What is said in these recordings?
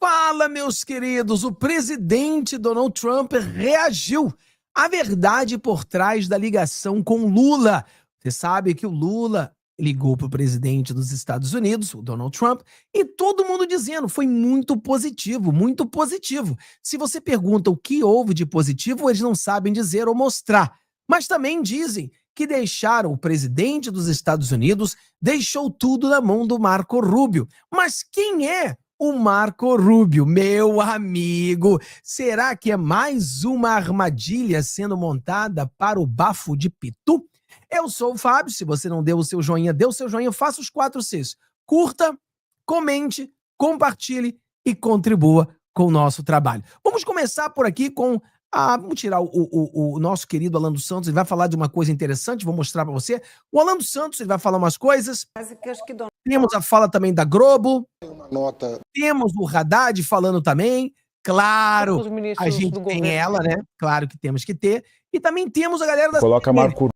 Fala, meus queridos, o presidente Donald Trump reagiu à verdade por trás da ligação com Lula. Você sabe que o Lula ligou para o presidente dos Estados Unidos, o Donald Trump, e todo mundo dizendo foi muito positivo, muito positivo. Se você pergunta o que houve de positivo, eles não sabem dizer ou mostrar. Mas também dizem que deixaram o presidente dos Estados Unidos, deixou tudo na mão do Marco Rubio. Mas quem é o Marco Rubio, meu amigo? Será que é mais uma armadilha sendo montada para o bafo de Pitu? Eu sou o Fábio. Se você não deu o seu joinha, dê o seu joinha, faça os 4 Cs. Curta, comente, compartilhe e contribua com o nosso trabalho. Vamos começar por aqui com vamos tirar o nosso querido Alan dos Santos. Ele vai falar de uma coisa interessante, vou mostrar para você. O Alan dos Santos, ele vai falar umas coisas. Temos a fala também da Globo. Temos o Haddad falando também. Claro, a gente tem ela, né? Claro que temos que ter. E também temos a galera da Coloca CNN. Marco. A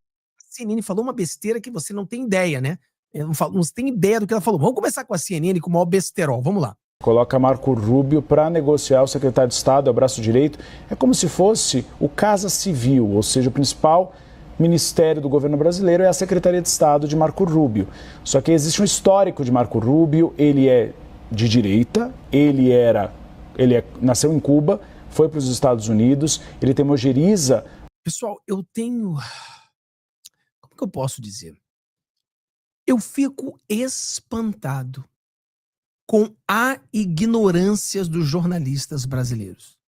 CNN falou uma besteira que você não tem ideia, né? Não tem ideia do que ela falou. Vamos começar com a CNN, com o maior besterol. Vamos lá. Coloca Marco Rubio para negociar o secretário de Estado, é o braço direito. É como se fosse o Casa Civil, ou seja, o principal ministério do governo brasileiro é a Secretaria de Estado de Marco Rubio. Só que existe um histórico de Marco Rubio, ele é de direita, nasceu em Cuba, foi para os Estados Unidos, ele tem uma ojeriza. Pessoal, eu tenho... Como que eu posso dizer? Eu fico espantado com a ignorância dos jornalistas brasileiros.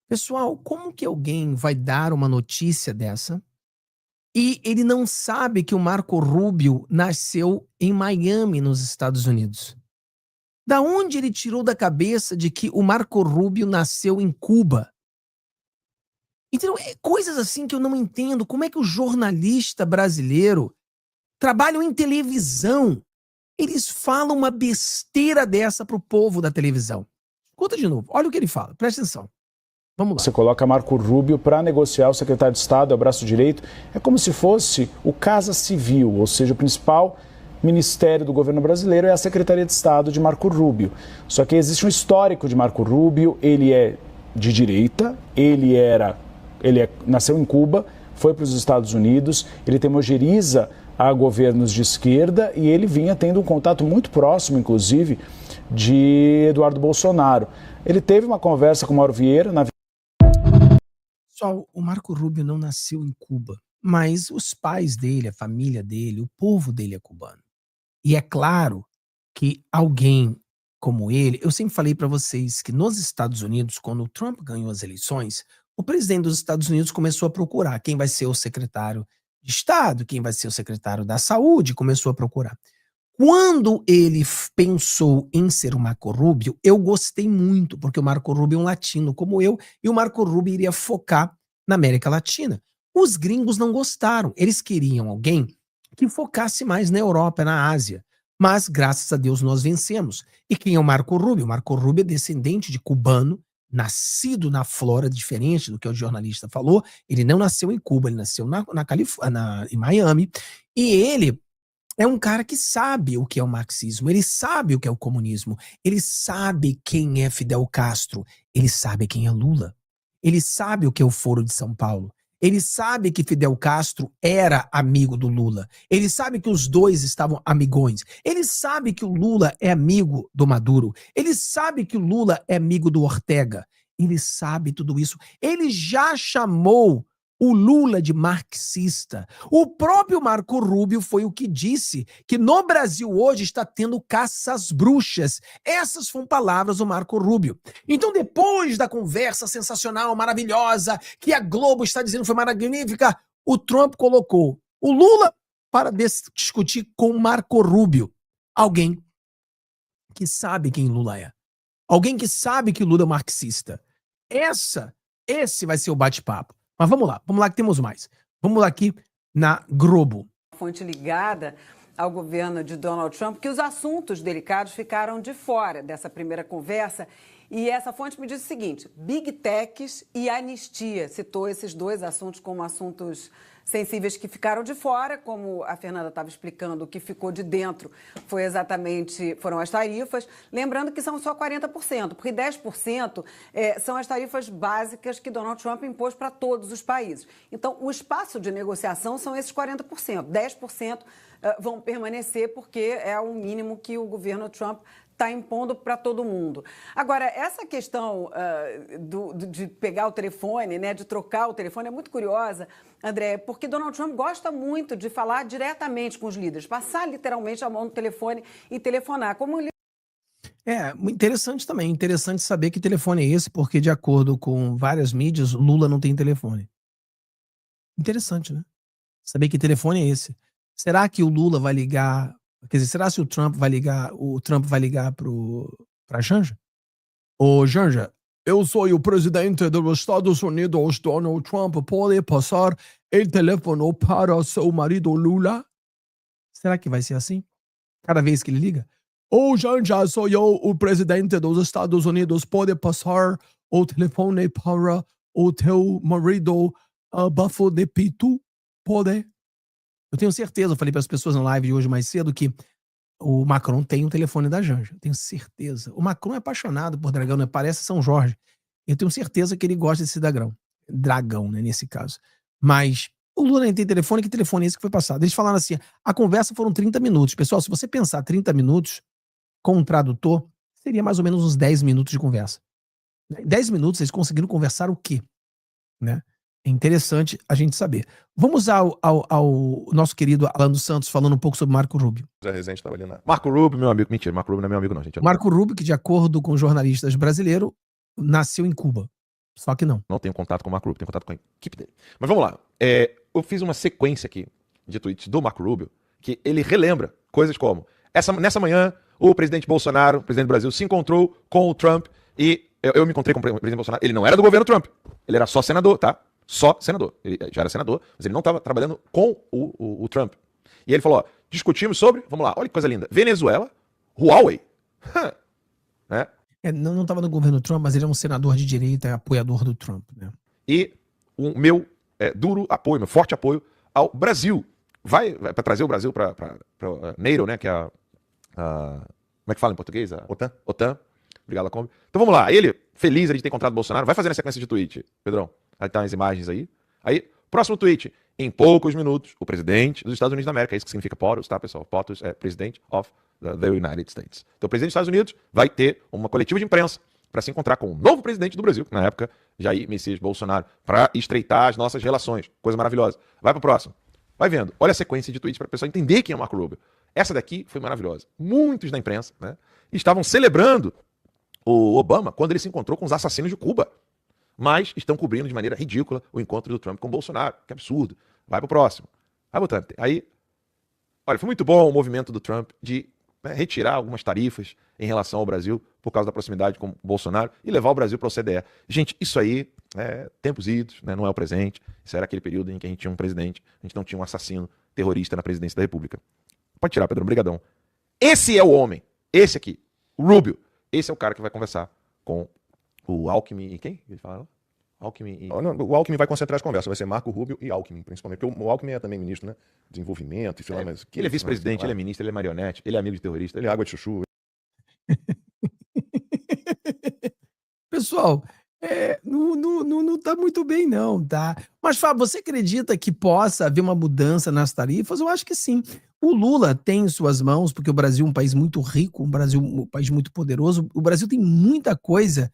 Pessoal, como que alguém vai dar uma notícia dessa e ele não sabe que o Marco Rubio nasceu em Miami, nos Estados Unidos? Da onde ele tirou da cabeça de que o Marco Rubio nasceu em Cuba? Então, coisas assim que eu não entendo. Como é que o jornalista brasileiro trabalha em televisão? Eles falam uma besteira dessa pro povo da televisão. Escuta de novo, olha o que ele fala, presta atenção. Vamos lá. Você coloca Marco Rubio para negociar o secretário de Estado, é o braço direito. É como se fosse o Casa Civil, ou seja, o principal ministério do governo brasileiro é a Secretaria de Estado de Marco Rubio. Só que existe um histórico de Marco Rubio, ele é de direita, nasceu em Cuba, foi para os Estados Unidos, ele tem uma ojeriza a governos de esquerda e ele vinha tendo um contato muito próximo, inclusive, de Eduardo Bolsonaro. Ele teve uma conversa com o Mauro Vieira. Pessoal, o Marco Rubio não nasceu em Cuba, mas os pais dele, a família dele, o povo dele é cubano. E é claro que alguém como ele, eu sempre falei para vocês que nos Estados Unidos, quando o Trump ganhou as eleições, o presidente dos Estados Unidos começou a procurar quem vai ser o secretário de Estado, quem vai ser o secretário da Saúde, começou a procurar. Quando ele pensou em ser o Marco Rubio, eu gostei muito, porque o Marco Rubio é um latino como eu, e o Marco Rubio iria focar na América Latina. Os gringos não gostaram, eles queriam alguém que focasse mais na Europa, na Ásia. Mas, graças a Deus, nós vencemos. E quem é o Marco Rubio? O Marco Rubio é descendente de cubano, nascido na Flórida, diferente do que o jornalista falou. Ele não nasceu em Cuba, ele nasceu em Miami. E ele é um cara que sabe o que é o marxismo, ele sabe o que é o comunismo, ele sabe quem é Fidel Castro, ele sabe quem é Lula, ele sabe o que é o Foro de São Paulo, ele sabe que Fidel Castro era amigo do Lula, ele sabe que os dois estavam amigões, ele sabe que o Lula é amigo do Maduro, ele sabe que o Lula é amigo do Ortega, ele sabe tudo isso, ele já chamou o Lula de marxista. O próprio Marco Rubio foi o que disse que no Brasil hoje está tendo caça às bruxas. Essas foram palavras do Marco Rubio. Então, depois da conversa sensacional, maravilhosa, que a Globo está dizendo foi magnífica, o Trump colocou o Lula para discutir com o Marco Rubio. Alguém que sabe quem Lula é. Alguém que sabe que Lula é marxista. Esse vai ser o bate-papo. Mas vamos lá que temos mais. Vamos lá aqui na Globo. Fonte ligada ao governo de Donald Trump que os assuntos delicados ficaram de fora dessa primeira conversa. E essa fonte me disse o seguinte: Big Techs e anistia. Citou esses dois assuntos como assuntos sensíveis que ficaram de fora, como a Fernanda estava explicando, o que ficou de dentro foram as tarifas, lembrando que são só 40%, porque 10% são as tarifas básicas que Donald Trump impôs para todos os países. Então, o espaço de negociação são esses 40%, 10% vão permanecer porque é o mínimo que o governo Trump está impondo para todo mundo. Agora, essa questão de pegar o telefone, né, de trocar o telefone, é muito curiosa, André, porque Donald Trump gosta muito de falar diretamente com os líderes, passar literalmente a mão no telefone e telefonar. Como ele... Interessante também, interessante saber que telefone é esse, porque de acordo com várias mídias, Lula não tem telefone. Interessante, né? Saber que telefone é esse. Será que o Lula vai ligar... Quer dizer, será que o Trump vai ligar pra Janja? Ô, Janja, eu sou o presidente dos Estados Unidos, Donald Trump, pode passar o telefone para seu marido Lula? Será que vai ser assim? Cada vez que ele liga? Ô, Janja, sou eu, o presidente dos Estados Unidos, pode passar o telefone para o teu marido Bafo de Pitu? Pode? Eu tenho certeza, eu falei para as pessoas na live de hoje mais cedo que o Macron tem o telefone da Janja. Eu tenho certeza. O Macron é apaixonado por dragão, né? Parece São Jorge. Eu tenho certeza que ele gosta desse dragão. Dragão, né? Nesse caso. Mas o Lula nem tem telefone. Que telefone é esse que foi passado? Eles falaram assim, a conversa foram 30 minutos. Pessoal, se você pensar 30 minutos com um tradutor, seria mais ou menos uns 10 minutos de conversa. Em 10 minutos eles conseguiram conversar o quê? Né? É interessante a gente saber. Vamos ao nosso querido Alan dos Santos falando um pouco sobre Marco Rubio. Marco Rubio, meu amigo. Mentira, Marco Rubio não é meu amigo, não, gente. Marco Rubio, que de acordo com jornalistas brasileiros, nasceu em Cuba. Só que não. Não tenho contato com o Marco Rubio, tenho contato com a equipe dele. Mas vamos lá. Eu fiz uma sequência aqui de tweets do Marco Rubio que ele relembra coisas como: nessa manhã, o presidente Bolsonaro, o presidente do Brasil, se encontrou com o Trump e eu me encontrei com o presidente Bolsonaro. Ele não era do governo Trump. Ele era só senador, tá? Só senador. Ele já era senador, mas ele não estava trabalhando com o Trump. E ele falou, ó, discutimos sobre, vamos lá, olha que coisa linda, Venezuela, Huawei. Né? Não estava no governo Trump, mas ele é um senador de direita, é apoiador do Trump. Né? E o meu duro apoio, meu forte apoio ao Brasil. Vai para trazer o Brasil para NATO, né, que é como é que fala em português? OTAN. Obrigado, Lacombe. Então vamos lá, ele, feliz de ter encontrado o Bolsonaro, vai fazendo a sequência de tweet, Pedrão. Aí tá as imagens aí. Aí, próximo tweet. Em poucos minutos, o presidente dos Estados Unidos da América, é isso que significa POTUS, tá, pessoal? POTUS é President of the United States. Então, o presidente dos Estados Unidos vai ter uma coletiva de imprensa para se encontrar com o novo presidente do Brasil, na época, Jair Messias Bolsonaro, para estreitar as nossas relações. Coisa maravilhosa. Vai pro próximo. Vai vendo. Olha a sequência de tweets para o pessoal entender quem é o Marco Rubio. Essa daqui foi maravilhosa. Muitos da imprensa, né, estavam celebrando o Obama quando ele se encontrou com os assassinos de Cuba. Mas estão cobrindo de maneira ridícula o encontro do Trump com o Bolsonaro. Que absurdo. Vai pro próximo. Vai botando. Aí, olha, foi muito bom o movimento do Trump de retirar algumas tarifas em relação ao Brasil por causa da proximidade com o Bolsonaro e levar o Brasil para o OCDE. Gente, isso aí é tempos idos, né, não é o presente. Isso era aquele período em que a gente tinha um presidente, a gente não tinha um assassino terrorista na presidência da República. Pode tirar, Pedro, brigadão. Esse é o homem. Esse aqui, o Rubio. Esse é o cara que vai conversar com o Alckmin e quem? Ele fala? Alckmin e... O Alckmin vai concentrar as conversas, vai ser Marco Rubio e Alckmin, principalmente. Porque o Alckmin é também ministro, né? Desenvolvimento e sei lá, mas... Ele é vice-presidente, ele é ministro, ele é marionete, ele é amigo de terrorista, Ele é água de chuchu. Pessoal, não tá muito bem não, tá? Mas, Fábio, você acredita que possa haver uma mudança nas tarifas? Eu acho que sim. O Lula tem em suas mãos, porque o Brasil é um país muito rico, um país muito poderoso, o Brasil tem muita coisa,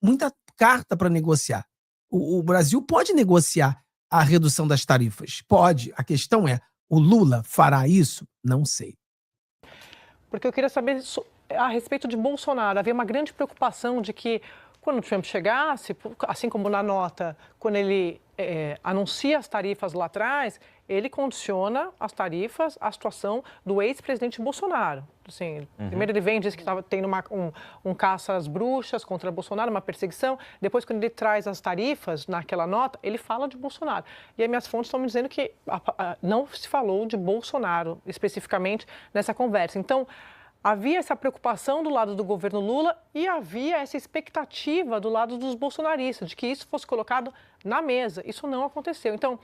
muita carta para negociar. O Brasil pode negociar a redução das tarifas? Pode. A questão é, o Lula fará isso? Não sei. Porque eu queria saber a respeito de Bolsonaro. Havia uma grande preocupação de que quando o Trump chegasse, assim como na nota, quando ele anuncia as tarifas lá atrás, ele condiciona as tarifas à situação do ex-presidente Bolsonaro. Assim, primeiro ele vem e diz que estava tendo um caça às bruxas contra Bolsonaro, uma perseguição. Depois, quando ele traz as tarifas naquela nota, ele fala de Bolsonaro. E as minhas fontes estão me dizendo que não se falou de Bolsonaro especificamente nessa conversa. Então, havia essa preocupação do lado do governo Lula e havia essa expectativa do lado dos bolsonaristas, de que isso fosse colocado na mesa. Isso não aconteceu. Então,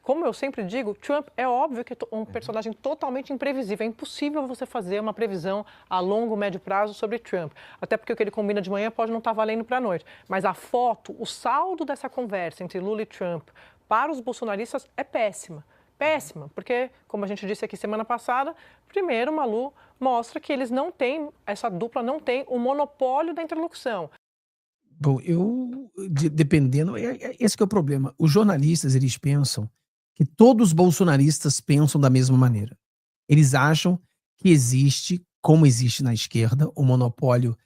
como eu sempre digo, Trump é óbvio que é um personagem totalmente imprevisível. É impossível você fazer uma previsão a longo, médio prazo sobre Trump. Até porque o que ele combina de manhã pode não estar valendo para a noite. Mas a foto, o saldo dessa conversa entre Lula e Trump para os bolsonaristas é péssima. Péssima, porque, como a gente disse aqui semana passada, primeiro, Malu mostra que eles não têm, essa dupla não tem o monopólio da interlocução. Bom, dependendo, esse que é o problema. Os jornalistas, eles pensam que todos os bolsonaristas pensam da mesma maneira. Eles acham que existe, como existe na esquerda, o monopólio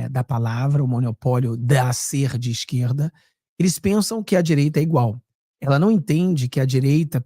da palavra, o monopólio da ser de esquerda. Eles pensam que a direita é igual. Ela não entende que a direita,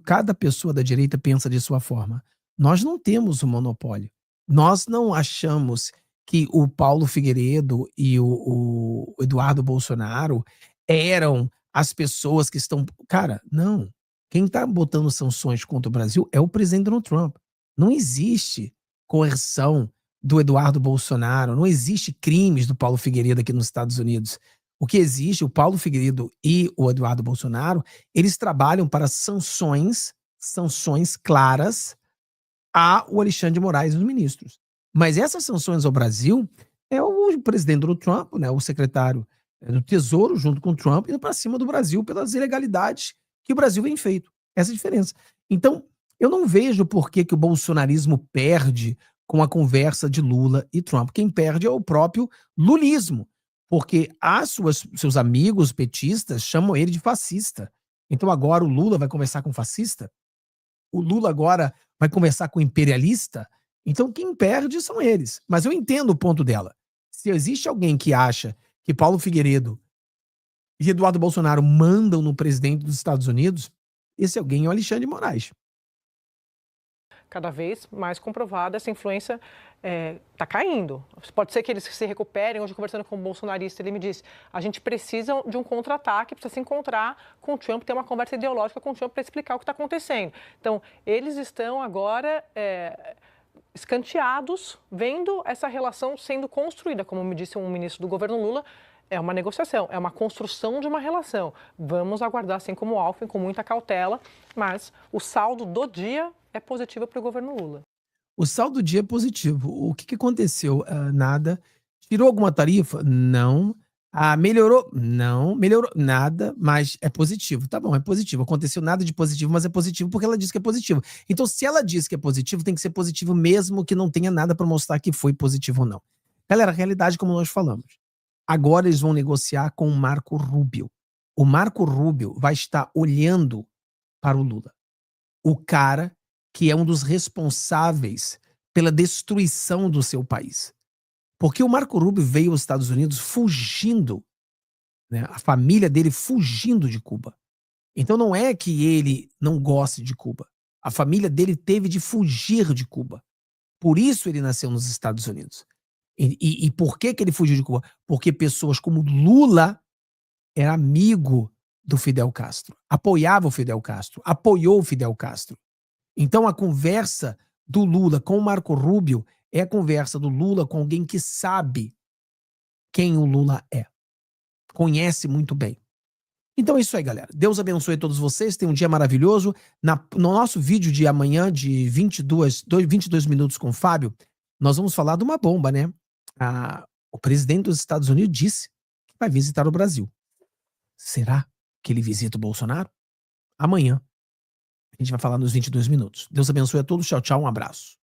cada pessoa da direita pensa de sua forma. Nós não temos o monopólio. Nós não achamos que o Paulo Figueiredo e o Eduardo Bolsonaro eram as pessoas que estão... Cara, não. Quem está botando sanções contra o Brasil é o presidente Donald Trump. Não existe coerção do Eduardo Bolsonaro, não existe crimes do Paulo Figueiredo aqui nos Estados Unidos. O que existe, o Paulo Figueiredo e o Eduardo Bolsonaro, eles trabalham para sanções claras ao Alexandre de Moraes e os ministros. Mas essas sanções ao Brasil é o presidente Donald Trump, né, o secretário do Tesouro, junto com o Trump, indo para cima do Brasil pelas ilegalidades que o Brasil vem feito. Essa é a diferença. Então, eu não vejo por que o bolsonarismo perde com a conversa de Lula e Trump. Quem perde é o próprio lulismo, porque seus amigos petistas chamam ele de fascista. Então agora o Lula vai conversar com fascista? O Lula agora vai conversar com imperialista? Então quem perde são eles. Mas eu entendo o ponto dela. Se existe alguém que acha que Paulo Figueiredo e Eduardo Bolsonaro mandam no presidente dos Estados Unidos, esse alguém é o Alexandre de Moraes. Cada vez mais comprovada, essa influência está caindo. Pode ser que eles se recuperem. Hoje, conversando com um bolsonarista, ele me disse: a gente precisa de um contra-ataque, precisa se encontrar com o Trump, ter uma conversa ideológica com o Trump para explicar o que está acontecendo. Então, eles estão agora escanteados, vendo essa relação sendo construída. Como me disse um ministro do governo Lula, é uma negociação, é uma construção de uma relação. Vamos aguardar, assim como o Alckmin, com muita cautela, mas o saldo do dia é positivo para o governo Lula. O saldo do dia é positivo. O que aconteceu? Nada. Tirou alguma tarifa? Não. Melhorou? Não. Melhorou? Nada, mas é positivo. Tá bom, é positivo. Aconteceu nada de positivo, mas é positivo porque ela disse que é positivo. Então, se ela diz que é positivo, tem que ser positivo mesmo que não tenha nada para mostrar que foi positivo ou não. Galera, a realidade, como nós falamos. Agora eles vão negociar com o Marco Rubio. O Marco Rubio vai estar olhando para o Lula. O cara que é um dos responsáveis pela destruição do seu país. Porque o Marco Rubio veio aos Estados Unidos fugindo, né, a família dele fugindo de Cuba. Então não é que ele não goste de Cuba. A família dele teve de fugir de Cuba. Por isso ele nasceu nos Estados Unidos. E por que ele fugiu de Cuba? Porque pessoas como Lula era amigo do Fidel Castro, apoiava o Fidel Castro, apoiou o Fidel Castro. Então a conversa do Lula com o Marco Rubio é a conversa do Lula com alguém que sabe quem o Lula é. Conhece muito bem. Então é isso aí, galera. Deus abençoe todos vocês. Tenham um dia maravilhoso. No nosso vídeo de amanhã, de 22 minutos com o Fábio, nós vamos falar de uma bomba, né? O presidente dos Estados Unidos disse que vai visitar o Brasil. Será que ele visita o Bolsonaro? Amanhã. A gente vai falar nos 22 minutos. Deus abençoe a todos. Tchau, tchau. Um abraço.